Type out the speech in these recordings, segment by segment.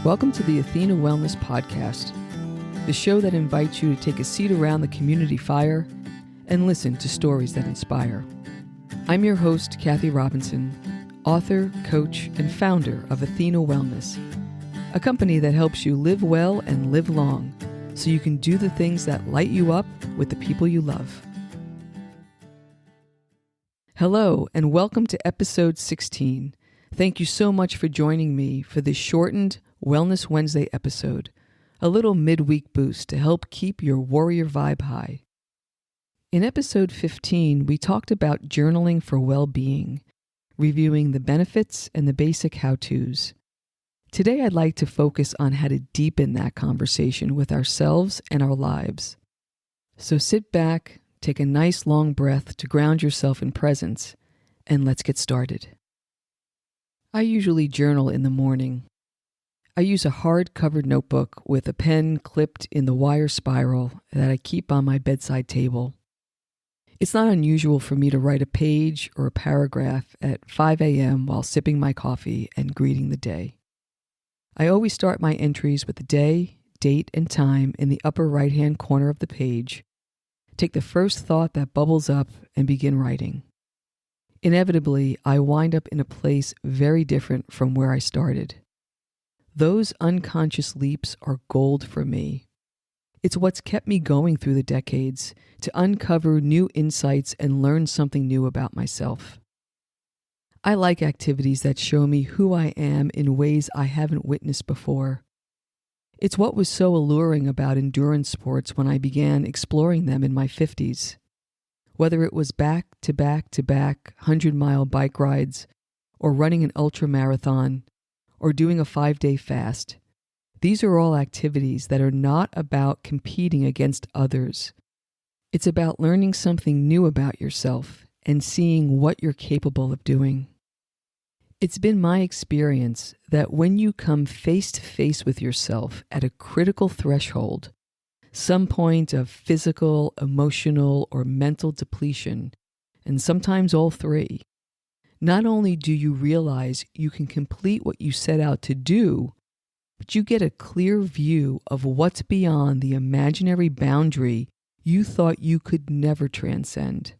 Welcome to the Athena Wellness Podcast, the show that invites you to take a seat around the community fire and listen to stories that inspire. I'm your host, Kathy Robinson, author, coach, and founder of Athena Wellness, a company that helps you live well and live long so you can do the things that light you up with the people you love. Hello, and welcome to episode 16. Thank you so much for joining me for this shortened Wellness Wednesday episode, a little midweek boost to help keep your warrior vibe high. In episode 15, we talked about journaling for well-being, reviewing the benefits and the basic how-tos. Today, I'd like to focus on how to deepen that conversation with ourselves and our lives. So sit back, take a nice long breath to ground yourself in presence, and let's get started. I usually journal in the morning. I use a hard-covered notebook with a pen clipped in the wire spiral that I keep on my bedside table. It's not unusual for me to write a page or a paragraph at 5 a.m. while sipping my coffee and greeting the day. I always start my entries with the day, date, and time in the upper right-hand corner of the page, take the first thought that bubbles up, and begin writing. Inevitably, I wind up in a place very different from where I started. Those unconscious leaps are gold for me. It's what's kept me going through the decades to uncover new insights and learn something new about myself. I like activities that show me who I am in ways I haven't witnessed before. It's what was so alluring about endurance sports when I began exploring them in my 50s. Whether it was back-to-back 100-mile bike rides, or running an ultra-marathon, or doing a 5-day fast, these are all activities that are not about competing against others. It's about learning something new about yourself and seeing what you're capable of doing. It's been my experience that when you come face to face with yourself at a critical threshold, some point of physical, emotional, or mental depletion, and sometimes all three, not only do you realize you can complete what you set out to do, but you get a clear view of what's beyond the imaginary boundary you thought you could never transcend.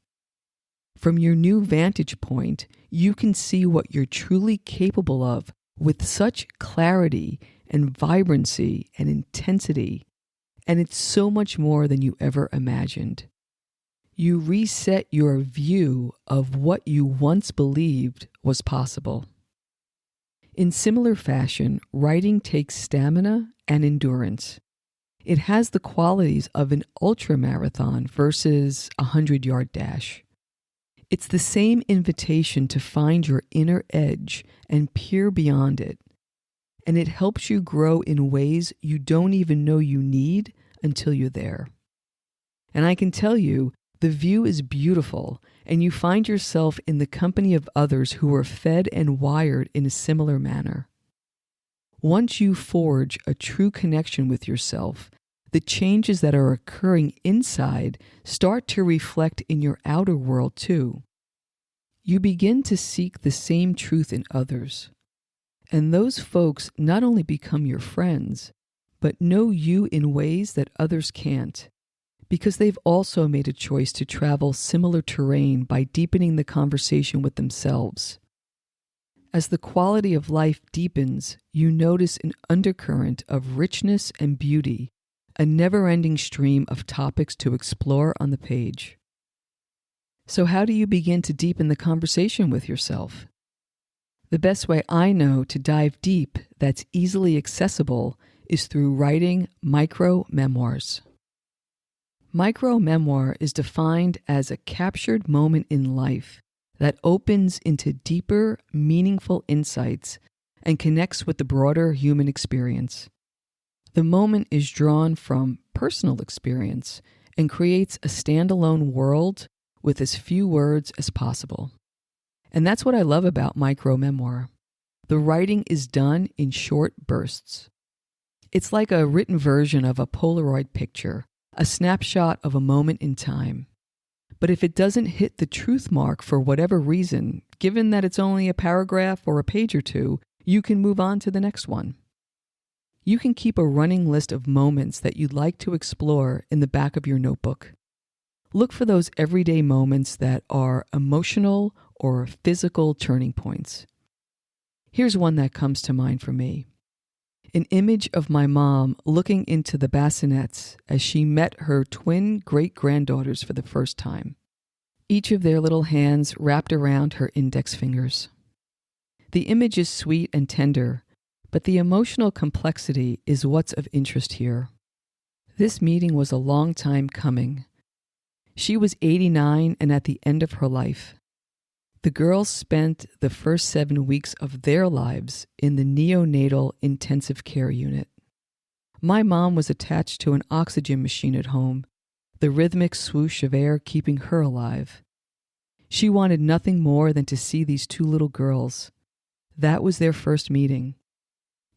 From your new vantage point, you can see what you're truly capable of with such clarity and vibrancy and intensity, and it's so much more than you ever imagined. You reset your view of what you once believed was possible. In similar fashion, writing takes stamina and endurance. It has the qualities of an ultramarathon versus a 100-yard dash. It's the same invitation to find your inner edge and peer beyond it. And it helps you grow in ways you don't even know you need until you're there. And I can tell you, the view is beautiful, and you find yourself in the company of others who are fed and wired in a similar manner. Once you forge a true connection with yourself, the changes that are occurring inside start to reflect in your outer world too. You begin to seek the same truth in others, and those folks not only become your friends, but know you in ways that others can't, because they've also made a choice to travel similar terrain by deepening the conversation with themselves. As the quality of life deepens, you notice an undercurrent of richness and beauty, a never-ending stream of topics to explore on the page. So how do you begin to deepen the conversation with yourself? The best way I know to dive deep that's easily accessible is through writing micro-memoirs. Micro-memoir is defined as a captured moment in life that opens into deeper, meaningful insights and connects with the broader human experience. The moment is drawn from personal experience and creates a standalone world with as few words as possible. And that's what I love about micro-memoir. The writing is done in short bursts. It's like a written version of a Polaroid picture, a snapshot of a moment in time. But if it doesn't hit the truth mark for whatever reason, given that it's only a paragraph or a page or two, you can move on to the next one. You can keep a running list of moments that you'd like to explore in the back of your notebook. Look for those everyday moments that are emotional or physical turning points. Here's one that comes to mind for me. An image of my mom looking into the bassinets as she met her twin great-granddaughters for the first time. Each of their little hands wrapped around her index fingers. The image is sweet and tender, but the emotional complexity is what's of interest here. This meeting was a long time coming. She was 89 and at the end of her life. The girls spent the first 7 weeks of their lives in the neonatal intensive care unit. My mom was attached to an oxygen machine at home, the rhythmic swoosh of air keeping her alive. She wanted nothing more than to see these two little girls. That was their first meeting.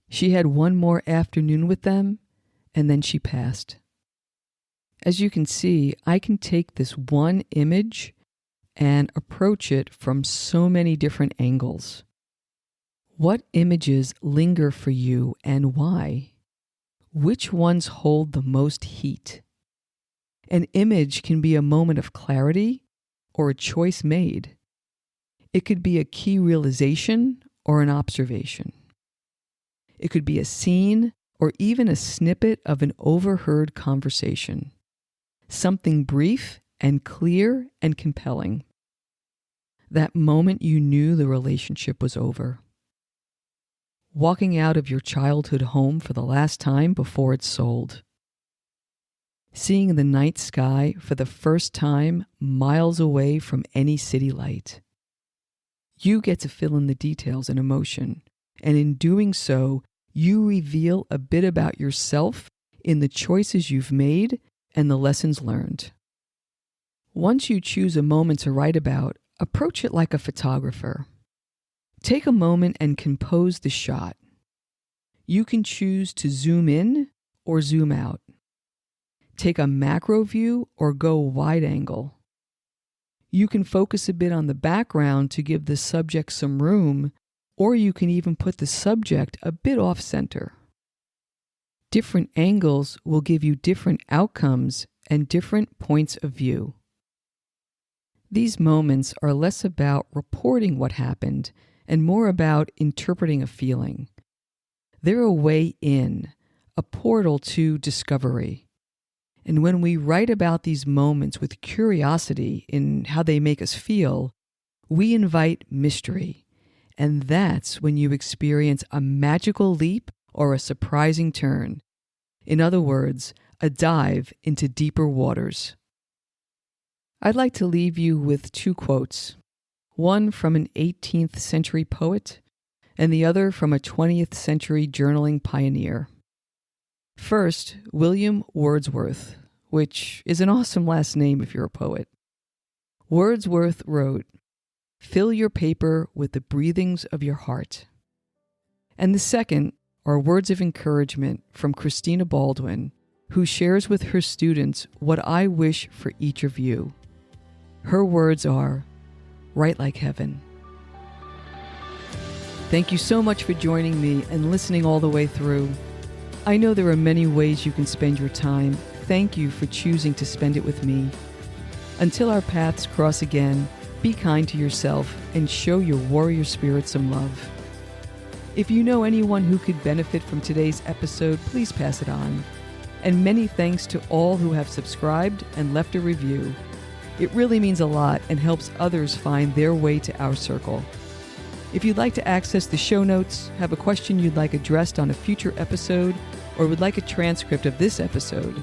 She had one more afternoon with them, and then she passed. As you can see, I can take this one image and approach it from so many different angles. What images linger for you and why? Which ones hold the most heat? An image can be a moment of clarity or a choice made. It could be a key realization or an observation. It could be a scene or even a snippet of an overheard conversation. Something brief and clear and compelling. That moment you knew the relationship was over. Walking out of your childhood home for the last time before it's sold. Seeing the night sky for the first time miles away from any city light. You get to fill in the details and emotion, and in doing so, you reveal a bit about yourself in the choices you've made and the lessons learned. Once you choose a moment to write about, approach it like a photographer. Take a moment and compose the shot. You can choose to zoom in or zoom out. Take a macro view or go wide angle. You can focus a bit on the background to give the subject some room, or you can even put the subject a bit off center. Different angles will give you different outcomes and different points of view. These moments are less about reporting what happened and more about interpreting a feeling. They're a way in, a portal to discovery. And when we write about these moments with curiosity in how they make us feel, we invite mystery. And that's when you experience a magical leap or a surprising turn. In other words, a dive into deeper waters. I'd like to leave you with 2 quotes, one from an 18th century poet and the other from a 20th century journaling pioneer. First, William Wordsworth, which is an awesome last name if you're a poet. Wordsworth wrote, "Fill your paper with the breathings of your heart." And the second are words of encouragement from Christina Baldwin, who shares with her students what I wish for each of you. Her words are, "Write like heaven." Thank you so much for joining me and listening all the way through. I know there are many ways you can spend your time. Thank you for choosing to spend it with me. Until our paths cross again, be kind to yourself and show your warrior spirit some love. If you know anyone who could benefit from today's episode, please pass it on. And many thanks to all who have subscribed and left a review. It really means a lot and helps others find their way to our circle. If you'd like to access the show notes, have a question you'd like addressed on a future episode, or would like a transcript of this episode,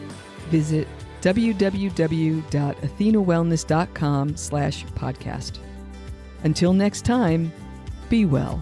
visit www.athenawellness.com/podcast. Until next time, be well.